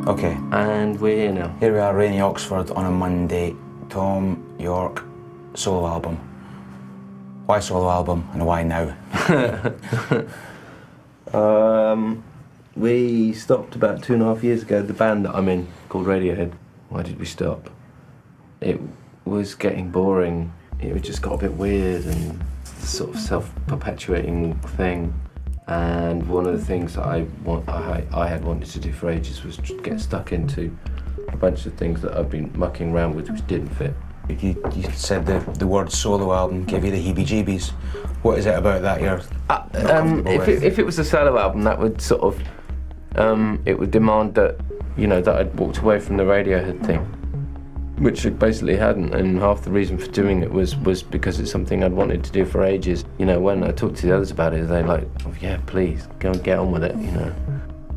Okay. And we're here now. Here we are, rainy Oxford on a Monday. Thom, York, solo album. Why solo album and why now? We stopped about 2.5 years ago. The band that I'm in, called Radiohead. Why did we stop? It was getting boring. It just got a bit weird and sort of self-perpetuating thing. And one of the things that I had wanted to do for ages was get stuck into a bunch of things that I've been mucking around with which didn't fit. You said the word solo album gave you the heebie-jeebies. What is it about that you're not comfortable with? If it was a solo album, that would sort of it would demand that that I'd walked away from the Radiohead thing, which I basically hadn't. And half the reason for doing it was because it's something I'd wanted to do for ages. When I talked to the others about it, they're like, "Oh, yeah, please go and get on with it."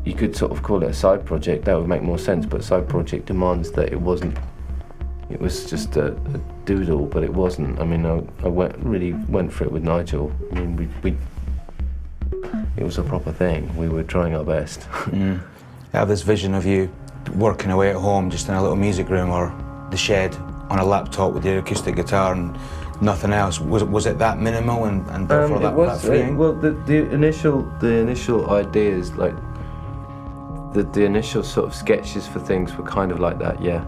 You could sort of call it a side project. That would make more sense. But a side project demands that it wasn't. It was just a doodle, but it wasn't. I mean, I really went for it with Nigel. I mean, it was a proper thing. We were trying our best. I have this vision of you working away at home, just in a little music room or the shed, on a laptop with your acoustic guitar and nothing else. Was it that minimal and therefore that freeing? Well, the initial ideas, like the initial sort of sketches for things were kind of like that, yeah.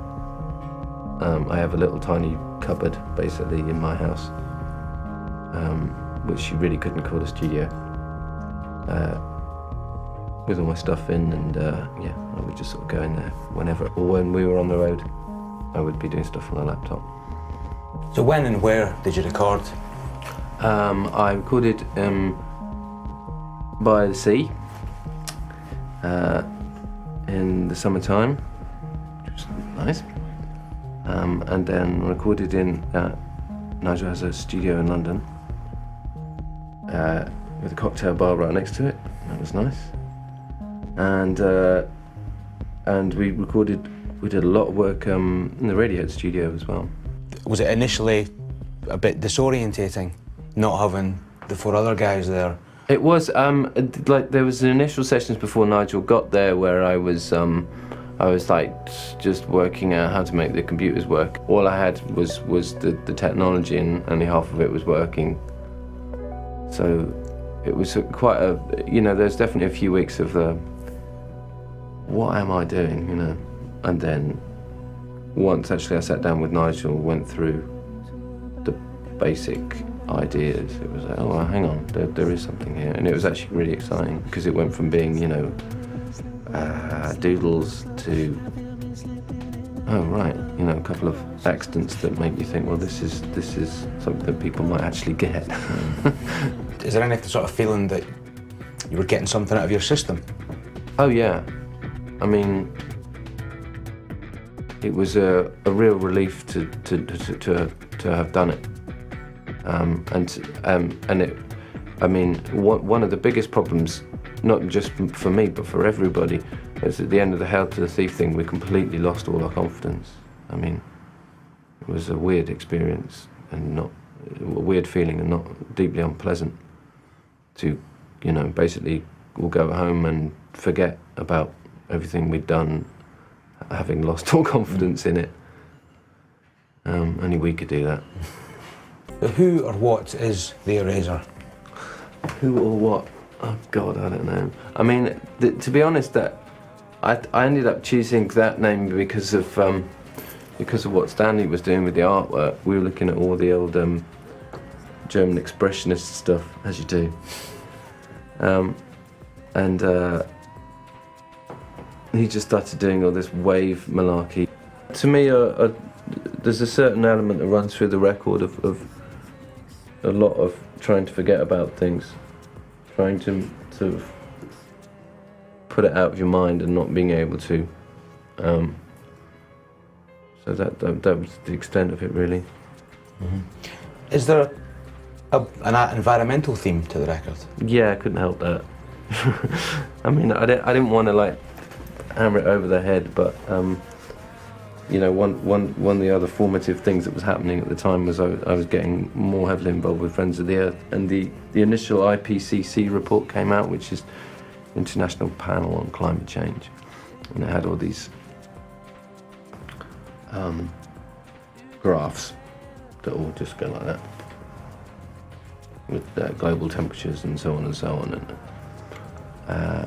I have a little tiny cupboard, basically, in my house, which you really couldn't call a studio, with all my stuff in, and I would just sort of go in there whenever, or when we were on the road, I would be doing stuff on the laptop. So when and where did you record? I recorded by the sea in the summertime, which was nice. And then recorded in, Nigel has a studio in London with a cocktail bar right next to it. That was nice. And we did a lot of work in the Radiohead studio as well. Was it initially a bit disorientating, not having the 4 other guys there? It was, like there was initial sessions before Nigel got there where I was like just working out how to make the computers work. All I had was the technology, and only half of it was working. So it was quite a, there's definitely a few weeks of what am I doing, And then once actually I sat down with Nigel, went through the basic ideas, it was like, oh, well, hang on, there is something here. And it was actually really exciting because it went from being, doodles to, oh right, a couple of accidents that make you think, well, this is something that people might actually get. Is there any sort of feeling that you were getting something out of your system? Oh yeah, I mean, it was a real relief to have done it, and it. I mean, one of the biggest problems, not just for me, but for everybody, is at the end of the Hail to the Thief thing, we completely lost all our confidence. I mean, it was a weird experience and a weird feeling and not deeply unpleasant to, basically we'll go home and forget about everything we'd done, having lost all confidence in it. Only we could do that. Who or what is the Eraser? Who or what? Oh God, I don't know. I mean, to be honest, that I ended up choosing that name because of what Stanley was doing with the artwork. We were looking at all the old German expressionist stuff, as you do, and he just started doing all this wave malarkey. To me, there's a certain element that runs through the record of a lot of trying to forget about things, trying to put it out of your mind and not being able to. So that was the extent of it, really. Mm-hmm. Is there an environmental theme to the record? Yeah, I couldn't help that. I mean, I didn't want to hammer it over the head, but one of the other formative things that was happening at the time was I was getting more heavily involved with Friends of the Earth, and the initial IPCC report came out, which is International Panel on Climate Change, And it had all these graphs that all just go like that, with global temperatures and so on and so on.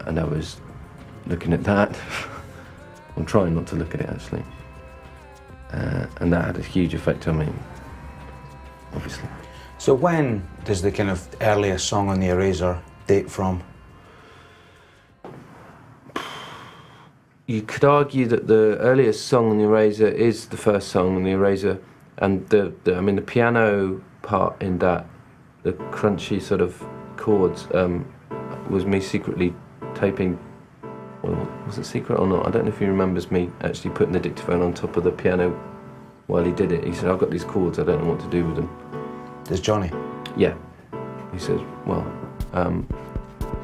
And I was looking at that. I'm trying not to look at it actually. And that had a huge effect on me, obviously. So when does the kind of earliest song on the Eraser date from? You could argue that the earliest song on the Eraser is the first song on the Eraser, and the piano part in that, the crunchy sort of chords, was me secretly taping. Well, was it secret or not? I don't know if he remembers me actually putting the dictaphone on top of the piano while he did it. He said, "I've got these chords, I don't know what to do with them." Does Johnny? Yeah. He says, well, I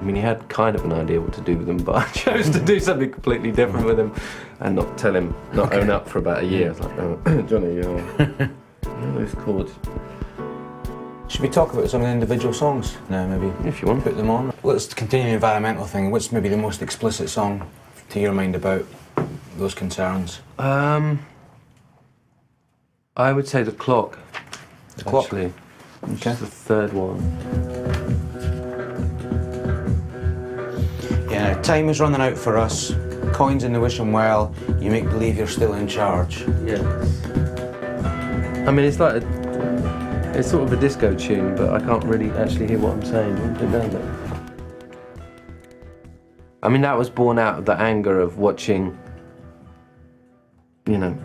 mean, he had kind of an idea what to do with them, but I chose to do something completely different with them and not tell him, not own up for about a year. I was like, oh, Johnny, those chords. Should we talk about some of the individual songs now, maybe? If you want. Put them on. Let's continue the environmental thing. What's maybe the most explicit song to your mind about those concerns? I would say The Clock. The Clock? Actually. Okay. It's the third one. Yeah, time is running out for us. Coins in the wishing well. You make believe you're still in charge. Yes. I mean, it's like it's sort of a disco tune, but I can't really actually hear what I'm saying. Do you want to put it down there? I mean, that was born out of the anger of watching, you know,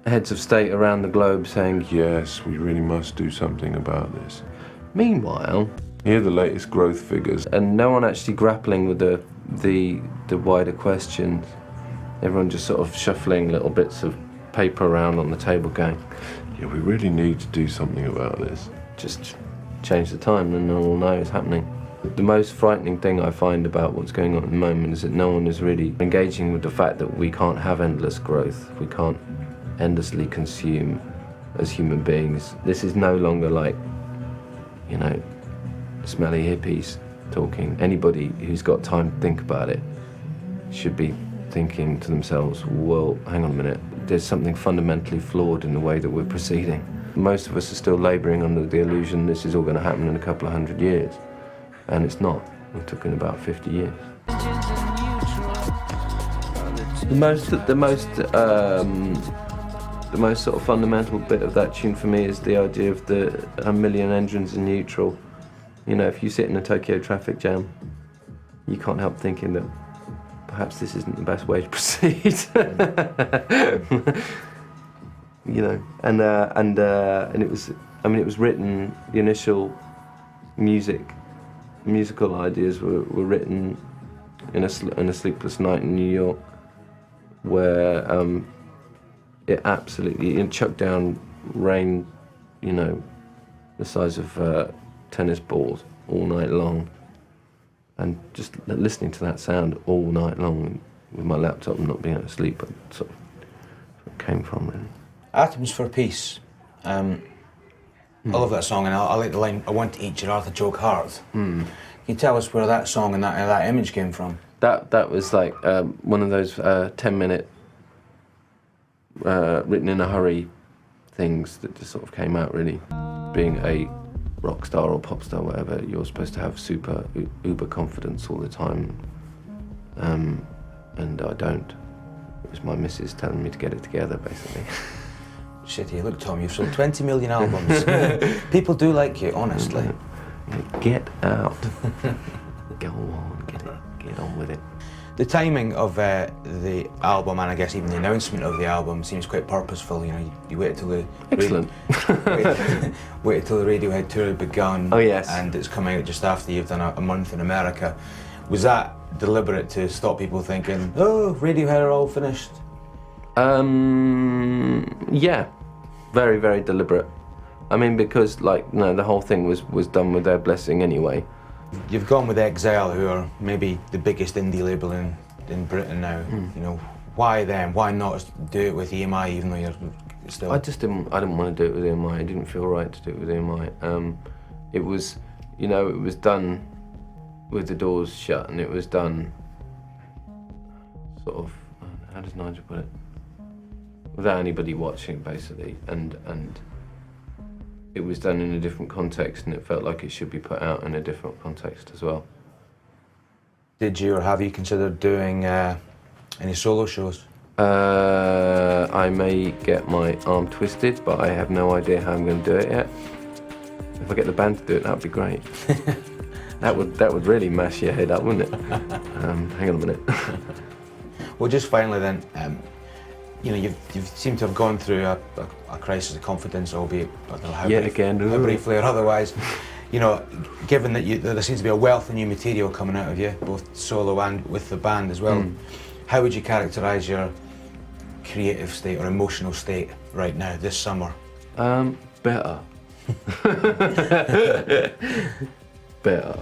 heads of state around the globe saying, Yes, we really must do something about this. meanwhile, Here are the latest growth figures. and no one actually grappling with the wider questions. Everyone just sort of shuffling little bits of paper around on the table going, Yeah, we really need to do something about this. just change the time and no one will know it's happening. The most frightening thing I find about what's going on at the moment is that no one is really engaging with the fact that we can't have endless growth. We can't endlessly consume as human beings. This is no longer like, you know, smelly hippies talking. Anybody who's got time to think about it should be thinking to themselves, well, hang on a minute, there's something fundamentally flawed in the way that we're proceeding. Most of us are still labouring under the illusion this is all going to happen in a couple of 100 years, and it's not. We're talking about 50 years. The most sort of fundamental bit of that tune for me is the idea of a million engines in neutral. You know, if you sit in a Tokyo traffic jam, you can't help thinking that perhaps this isn't the best way to proceed. You know, and it was, I mean, it was written, the initial musical ideas were written in a sleepless night in New York, where it absolutely chucked down rain, you know, the size of tennis balls all night long, and just listening to that sound all night long with my laptop and not being able to sleep, it sort of came from really. Atoms for Peace. I love that song, and I like the line, I want to eat your artichoke heart. Can you tell us where that song and that image came from? That was like one of those 10-minute written in a hurry things that just sort of came out really. Being a rock star or pop star, whatever, you're supposed to have uber confidence all the time, and I don't. It was my missus telling me to get it together, basically. Shitty, look Tom, you've sold 20 million albums. People do like you, honestly. Get out. Go on, get on with it. The timing of the album, and I guess even the announcement of the album, seems quite purposeful. You know, you waited till the Excellent. waited till the Radiohead tour had begun. Oh yes. And it's coming out just after you've done a month in America. Was that deliberate to stop people thinking, oh, Radiohead are all finished? Yeah, very, very deliberate. I mean, because like, no, the whole thing was done with their blessing anyway. You've gone with Exile, who are maybe the biggest indie label in Britain now. You know, why them? Why not do it with EMI, even though you're still? I didn't want to do it with EMI. It didn't feel right to do it with EMI. It was, you know, it was done with the doors shut, and it was done sort of, how does Nigel put it? Without anybody watching, basically, and it was done in a different context, and it felt like it should be put out in a different context as well. Did you or have you considered doing any solo shows? I may get my arm twisted, but I have no idea how I'm going to do it yet. If I get the band to do it, that would be great. That would really mash your head up, wouldn't it? Hang on a minute. Well, just finally then, you know, you've seemed to have gone through a crisis of confidence, albeit I don't know how, how briefly or otherwise. You know, given that there seems to be a wealth of new material coming out of you, both solo and with the band as well, how would you characterise your creative state or emotional state right now, this summer? Better. Better.